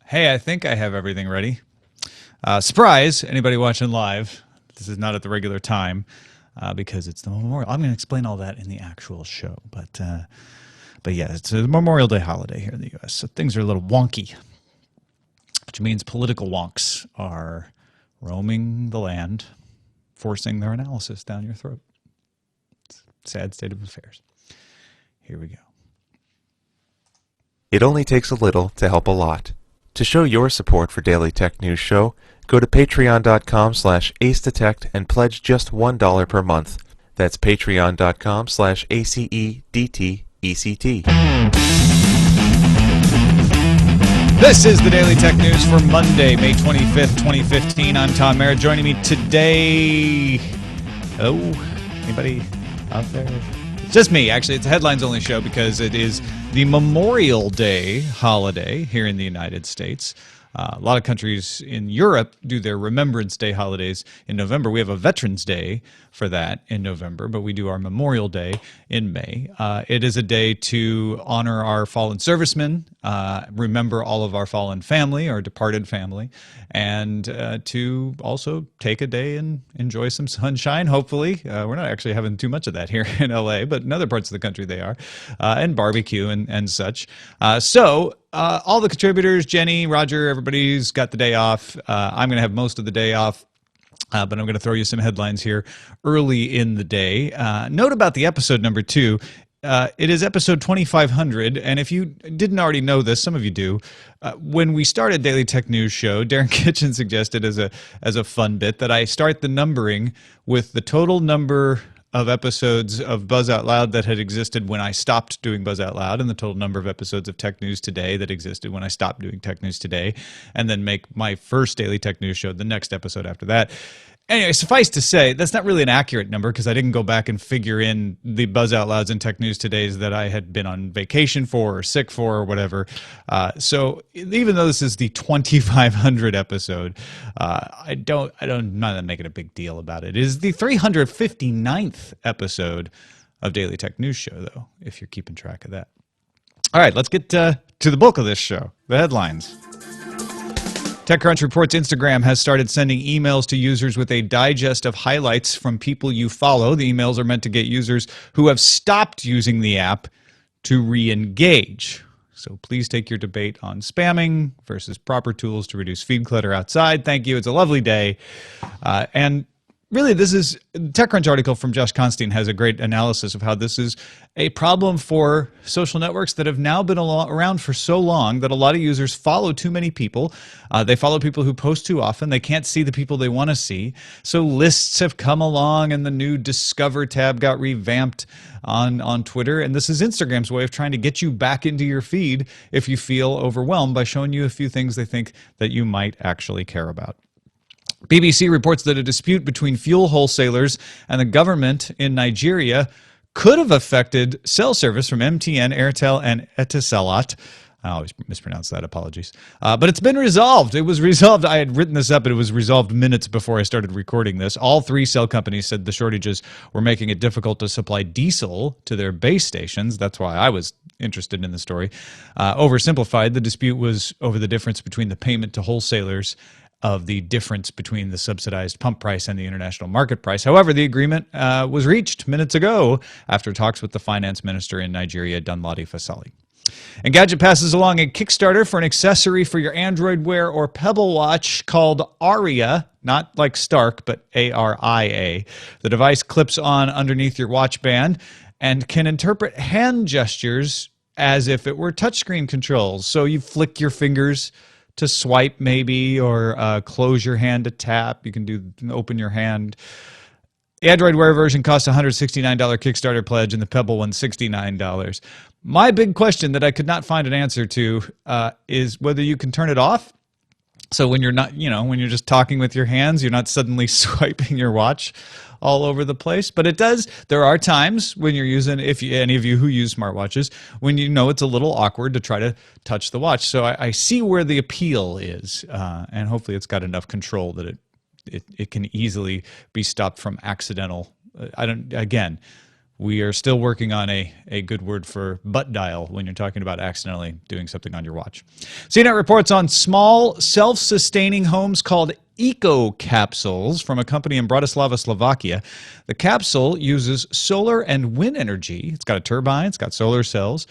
Hey, I think I have everything ready. Surprise, anybody watching live, this is not at the regular time because it's the Memorial. I'm going to explain all that in the actual show. But yeah, it's a Memorial Day holiday here in the U.S., so things are a little wonky, which means political wonks are roaming the land, forcing their analysis down your throat. It's a sad state of affairs. Here we go. It only takes a little to help a lot. To show your support for Daily Tech News Show, go to patreon.com/acedetect and pledge just $1 per month. That's patreon.com/ACEDTECT. This is the Daily Tech News for Monday, May 25th, 2015. I'm Tom Merritt. Joining me today... Oh, anybody out there? It's just me, actually. It's a headlines-only show because it is the Memorial Day holiday here in the United States. A lot of countries in Europe do their Remembrance Day holidays in November. We have a Veterans Day for that in November, but we do our Memorial Day in May. It is a day to honor our fallen servicemen, remember all of our fallen family, our departed family, and to also take a day and enjoy some sunshine, hopefully. We're not actually having too much of that here in LA, but in other parts of the country they are, and barbecue and such. All the contributors, Jenny, Roger, everybody's got the day off. I'm going to have most of the day off, but I'm going to throw you some headlines here early in the day. Note about the episode number 2. It is episode 2500, and if you didn't already know this, some of you do. When we started Daily Tech News Show, Darren Kitchen suggested as a fun bit that I start the numbering with the total number of episodes of Buzz Out Loud that had existed when I stopped doing Buzz Out Loud, and the total number of episodes of Tech News Today that existed when I stopped doing Tech News Today, and then make my first Daily Tech News Show the next episode after that. Anyway, suffice to say, that's not really an accurate number because I didn't go back and figure in the Buzz Out Louds and Tech News Todays that I had been on vacation for or sick for or whatever. So even though this is the 2500 episode, I'm not making a big deal about it. It is the 359th episode of Daily Tech News Show, though, if you're keeping track of that. All right, let's get to the bulk of this show, the headlines. TechCrunch reports Instagram has started sending emails to users with a digest of highlights from people you follow. The emails are meant to get users who have stopped using the app to re-engage. So please take your debate on spamming versus proper tools to reduce feed clutter outside. Thank you. It's a lovely day. And really, this is TechCrunch article from Josh Constein has a great analysis of how this is a problem for social networks that have now been around for so long that a lot of users follow too many people. They follow people who post too often. They can't see the people they want to see. So lists have come along, and the new Discover tab got revamped on Twitter. And this is Instagram's way of trying to get you back into your feed if you feel overwhelmed by showing you a few things they think that you might actually care about. BBC reports that a dispute between fuel wholesalers and the government in Nigeria could have affected cell service from MTN, Airtel, and Etisalat. I always mispronounce that, apologies. But it's been resolved. It was resolved. I had written this up, but it was resolved minutes before I started recording this. All three cell companies said the shortages were making it difficult to supply diesel to their base stations. That's why I was interested in the story. Oversimplified, the dispute was over the difference between the payment to wholesalers of the difference between the subsidized pump price and the international market price. However, the agreement was reached minutes ago after talks with the finance minister in Nigeria, Danladi Fasali. Engadget passes along a Kickstarter for an accessory for your Android Wear or Pebble watch called Aria, not like Stark, but ARIA. The device clips on underneath your watch band and can interpret hand gestures as if it were touchscreen controls. So you flick your fingers to swipe maybe, or close your hand to tap. You can open your hand. The Android Wear version costs $169 Kickstarter pledge, and the Pebble one $69. My big question that I could not find an answer to is whether you can turn it off. So when you're not, when you're just talking with your hands, you're not suddenly swiping your watch all over the place. But it does. There are times when you're using, any of you who use smartwatches, when it's a little awkward to try to touch the watch. So I see where the appeal is, and hopefully it's got enough control that it can easily be stopped from accidental. we are still working on a good word for butt dial when you're talking about accidentally doing something on your watch. CNET reports on small, self-sustaining homes called eco capsules from a company in Bratislava, Slovakia. The capsule uses solar and wind energy. It's got a turbine, it's got solar cells,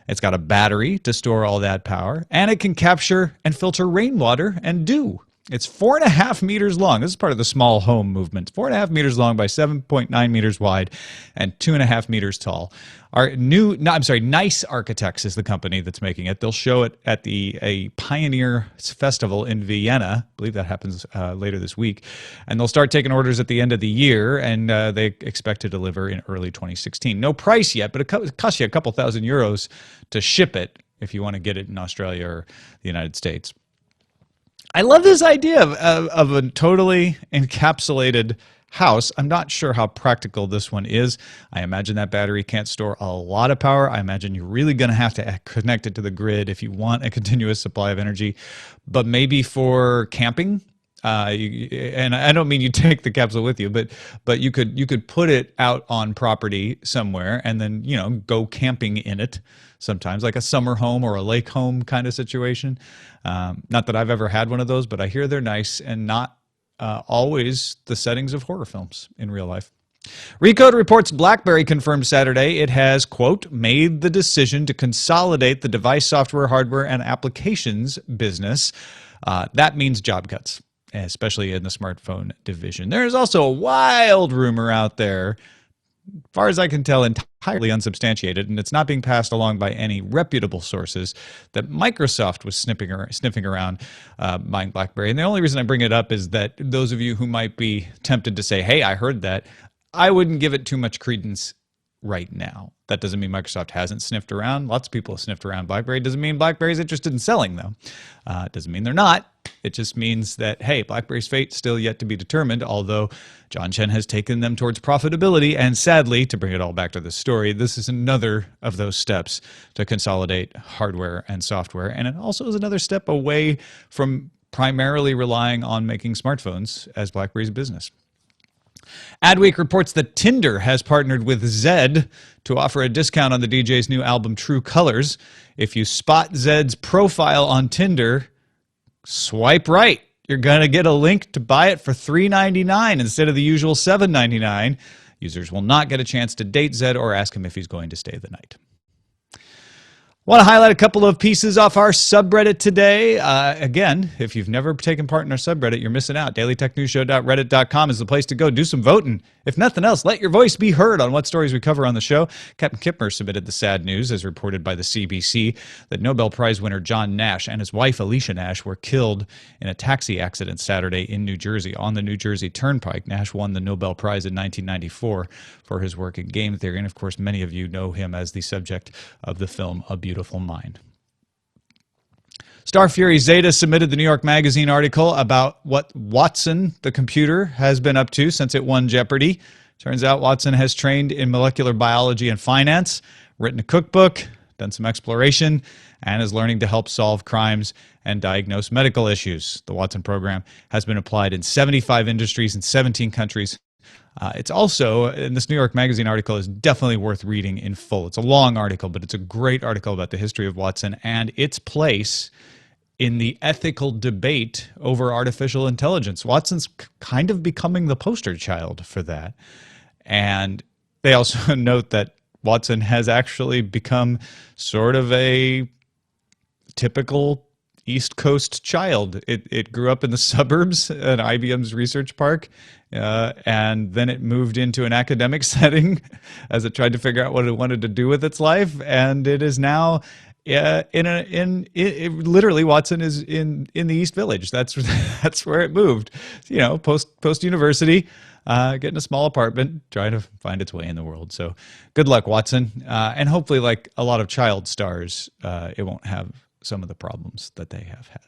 it's got a battery to store all that power, and it can capture and filter rainwater and dew. It's 4.5 meters long. This is part of the small home movement. 4.5 meters long by 7.9 meters wide and 2.5 meters tall. Nice Architects is the company that's making it. They'll show it at a Pioneer Festival in Vienna. I believe that happens later this week. And they'll start taking orders at the end of the year, and they expect to deliver in early 2016. No price yet, but it costs you a couple €1,000 to ship it if you want to get it in Australia or the United States. I love this idea of a totally encapsulated house. I'm not sure how practical this one is. I imagine that battery can't store a lot of power. I imagine you're really going to have to connect it to the grid if you want a continuous supply of energy. But maybe for camping, and I don't mean you take the capsule with you, but you could put it out on property somewhere and then go camping in it. Sometimes, like a summer home or a lake home kind of situation. Not that I've ever had one of those, but I hear they're nice and not always the settings of horror films in real life. Recode reports BlackBerry confirmed Saturday it has, quote, made the decision to consolidate the device software, hardware, and applications business. That means job cuts, especially in the smartphone division. There is also a wild rumor out there, as far as I can tell, entirely unsubstantiated, and it's not being passed along by any reputable sources, that Microsoft was sniffing around buying BlackBerry. And the only reason I bring it up is that those of you who might be tempted to say, hey, I heard that, I wouldn't give it too much credence right now. That doesn't mean Microsoft hasn't sniffed around. Lots of people have sniffed around BlackBerry. It doesn't mean BlackBerry's interested in selling them. It doesn't mean they're not. It just means that, hey, BlackBerry's fate still yet to be determined, although John Chen has taken them towards profitability. And sadly, to bring it all back to the story, this is another of those steps to consolidate hardware and software. And it also is another step away from primarily relying on making smartphones as BlackBerry's business. Adweek reports that Tinder has partnered with Zed to offer a discount on the DJ's new album True Colors. If you spot Zed's profile on Tinder, swipe right. You're going to get a link to buy it for $3.99 instead of the usual $7.99. Users will not get a chance to date Zed or ask him if he's going to stay the night. Want to highlight a couple of pieces off our subreddit today. Again, if you've never taken part in our subreddit, you're missing out. dailytechnewsshow.reddit.com is the place to go. Do some voting. If nothing else, let your voice be heard on what stories we cover on the show. Captain Kipmer submitted the sad news, as reported by the CBC, that Nobel Prize winner John Nash and his wife Alicia Nash were killed in a taxi accident Saturday in New Jersey on the New Jersey Turnpike. Nash won the Nobel Prize in 1994 for his work in game theory, and of course many of you know him as the subject of the film A Beautiful Mind. Star Fury Zeta submitted the New York Magazine article about what Watson, the computer, has been up to since it won Jeopardy! Turns out Watson has trained in molecular biology and finance, written a cookbook, done some exploration, and is learning to help solve crimes and diagnose medical issues. The Watson program has been applied in 75 industries in 17 countries. It's also, and this New York Magazine article is definitely worth reading in full. It's a long article, but it's a great article about the history of Watson and its place in the ethical debate over artificial intelligence. Watson's kind of becoming the poster child for that. And they also note that Watson has actually become sort of a typical East Coast child. It grew up in the suburbs at IBM's research park, and then it moved into an academic setting as it tried to figure out what it wanted to do with its life. And it is now literally Watson is in the East Village. That's where it moved. Post university, getting a small apartment, trying to find its way in the world. So good luck, Watson, and hopefully, like a lot of child stars, it won't have some of the problems that they have had,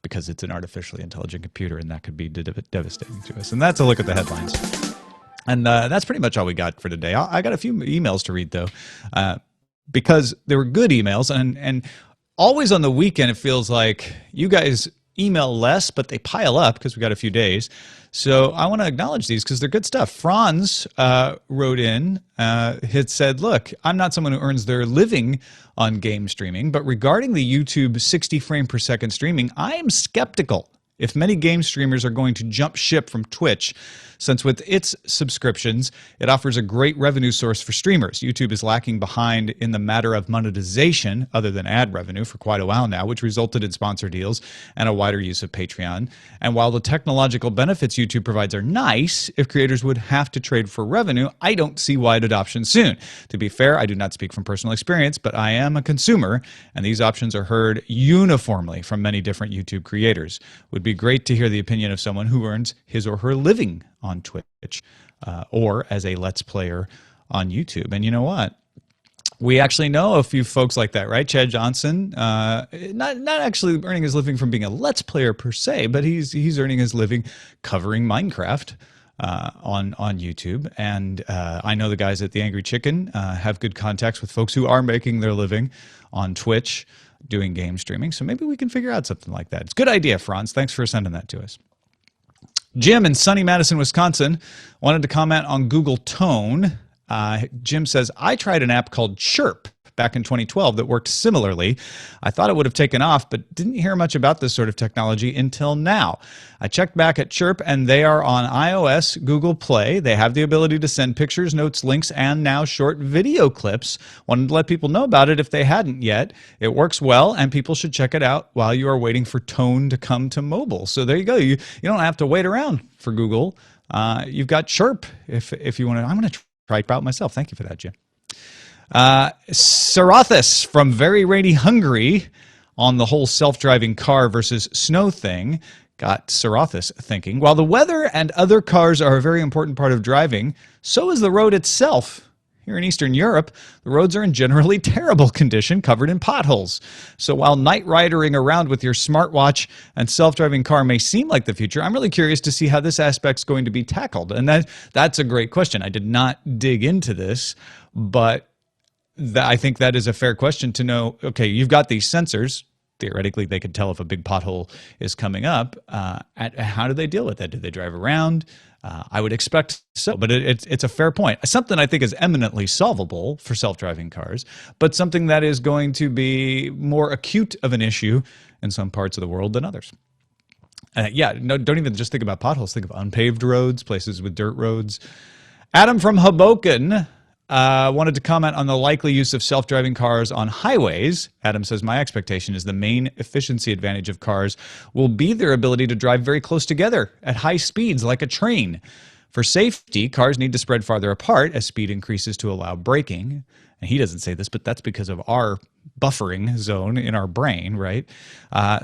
because it's an artificially intelligent computer, and that could be devastating to us. And that's a look at the headlines. And that's pretty much all we got for today. I got a few emails to read, though, because they were good emails. And always on the weekend, it feels like you guys email less, but they pile up because we got a few days. So I want to acknowledge these because they're good stuff. Franz wrote in, had said, look, I'm not someone who earns their living on game streaming, but regarding the YouTube 60 frame per second streaming, I am skeptical if many game streamers are going to jump ship from Twitch, since with its subscriptions, it offers a great revenue source for streamers. YouTube is lacking behind in the matter of monetization, other than ad revenue, for quite a while now, which resulted in sponsor deals and a wider use of Patreon. And while the technological benefits YouTube provides are nice, if creators would have to trade for revenue, I don't see wide adoption soon. To be fair, I do not speak from personal experience, but I am a consumer, and these options are heard uniformly from many different YouTube creators. Would be great to hear the opinion of someone who earns his or her living on Twitch or as a Let's Player on YouTube. And you know what? We actually know a few folks like that, right? Chad Johnson, not actually earning his living from being a Let's Player per se, but he's earning his living covering Minecraft on YouTube. And I know the guys at The Angry Chicken have good contacts with folks who are making their living on Twitch doing game streaming. So maybe we can figure out something like that. It's a good idea, Franz. Thanks for sending that to us. Jim in sunny Madison, Wisconsin, wanted to comment on Google Tone. Jim says, I tried an app called Chirp back in 2012 that worked similarly. I thought it would have taken off, but didn't hear much about this sort of technology until now. I checked back at Chirp, and they are on iOS, Google Play. They have the ability to send pictures, notes, links, and now short video clips. Wanted to let people know about it if they hadn't yet. It works well, and people should check it out while you are waiting for Tone to come to mobile. So there you go. You don't have to wait around for Google. You've got Chirp if you want to. I'm going to try it out myself. Thank you for that, Jim. Sarathis from very rainy Hungary on the whole self-driving car versus snow thing got Sarathis thinking. While the weather and other cars are a very important part of driving, so is the road itself. Here in Eastern Europe, the roads are in generally terrible condition, covered in potholes. So while night riding around with your smartwatch and self-driving car may seem like the future, I'm really curious to see how this aspect's going to be tackled. And that's a great question. I did not dig into this, but I think that is a fair question to know, okay, you've got these sensors. Theoretically, they could tell if a big pothole is coming up. How do they deal with that? Do they drive around? I would expect so, but it's a fair point. Something I think is eminently solvable for self-driving cars, but something that is going to be more acute of an issue in some parts of the world than others. No, don't even just think about potholes. Think of unpaved roads, places with dirt roads. Adam from Hoboken wanted to comment on the likely use of self-driving cars on highways. Adam says, my expectation is the main efficiency advantage of cars will be their ability to drive very close together at high speeds like a train. For safety, cars need to spread farther apart as speed increases to allow braking. And he doesn't say this, but that's because of our buffering zone in our brain, right?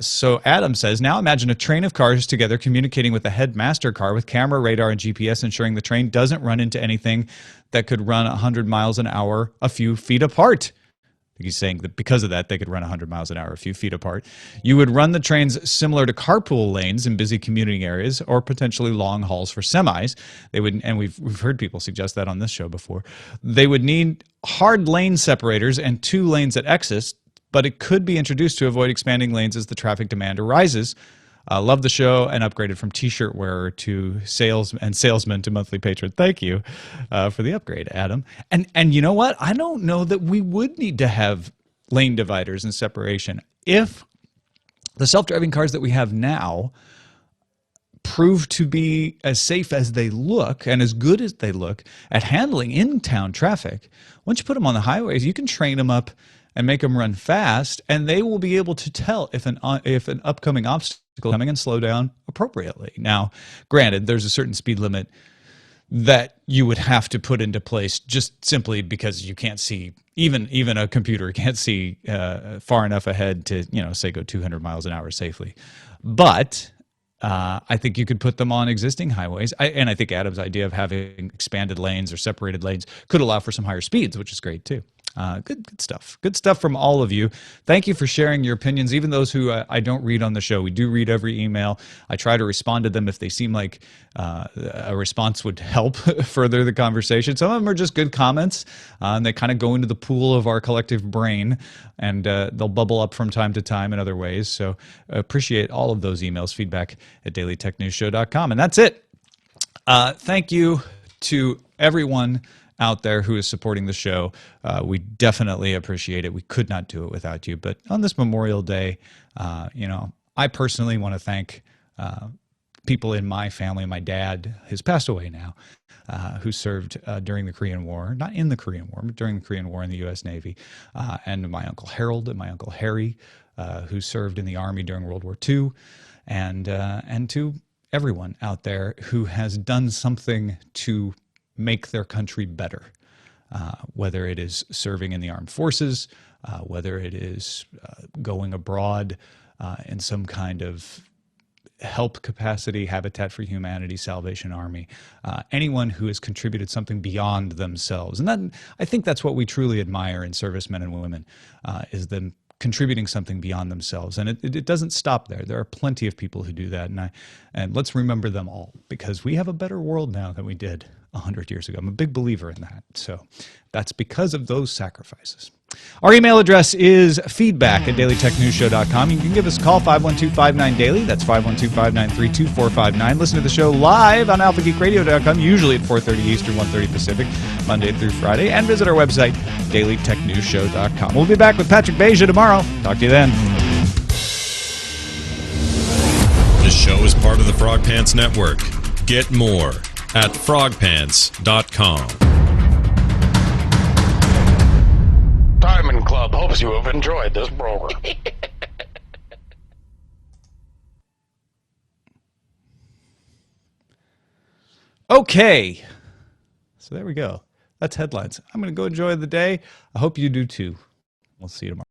So Adam says, now imagine a train of cars together communicating with a headmaster car with camera, radar, and GPS, ensuring the train doesn't run into anything that could run 100 miles an hour a few feet apart. He's saying that because of that, they could run 100 miles an hour a few feet apart. You would run the trains similar to carpool lanes in busy commuting areas or potentially long hauls for semis. They would, and we've heard people suggest that on this show before. They would need hard lane separators and 2 lanes at exits, but it could be introduced to avoid expanding lanes as the traffic demand arises. Love the show and upgraded from t-shirt wearer to salesman to monthly patron. Thank you for the upgrade, Adam. And you know what? I don't know that we would need to have lane dividers and separation if the self-driving cars that we have now prove to be as safe as they look and as good as they look at handling in-town traffic. Once you put them on the highways, you can train them up and make them run fast, and they will be able to tell if an upcoming obstacle is coming and slow down appropriately. Now, granted, there's a certain speed limit that you would have to put into place just simply because you can't see, even a computer can't see far enough ahead to, say go 200 miles an hour safely. But I think you could put them on existing highways. And I think Adam's idea of having expanded lanes or separated lanes could allow for some higher speeds, which is great too. Good stuff. Good stuff from all of you. Thank you for sharing your opinions, even those who I don't read on the show. We do read every email. I try to respond to them if they seem like a response would help further the conversation. Some of them are just good comments, and they kind of go into the pool of our collective brain, and they'll bubble up from time to time in other ways. So appreciate all of those emails, feedback at dailytechnewsshow.com. And that's it. Thank you to everyone out there who is supporting the show. We definitely appreciate it. We could not do it without you. But on this Memorial Day, I personally want to thank people in my family. My dad, who's passed away now, who served during the Korean War, not in the Korean War, but during the Korean War in the U.S. Navy, and my Uncle Harold and my Uncle Harry, who served in the Army during World War II, and to everyone out there who has done something to make their country better, whether it is serving in the armed forces, whether it is going abroad in some kind of help capacity, Habitat for Humanity, Salvation Army, anyone who has contributed something beyond themselves. And I think that's what we truly admire in servicemen and women, is them contributing something beyond themselves. And it doesn't stop there. There are plenty of people who do that. And let's remember them all, because we have a better world now than we did 100 years ago. I'm a big believer in that. So that's because of those sacrifices. Our email address is feedback@dailytechnewsshow.com. You can give us a call, 512-59-DAILY. That's 512-593-2459. Listen to the show live on alphageekradio.com, usually at 4:30 Eastern, 1:30 Pacific, Monday through Friday. And visit our website, dailytechnewsshow.com. We'll be back with Patrick Beja tomorrow. Talk to you then. This show is part of the Frog Pants Network. Get more at frogpants.com. Diamond Club hopes you have enjoyed this program. Okay. So there we go. That's headlines. I'm going to go enjoy the day. I hope you do too. We'll see you tomorrow.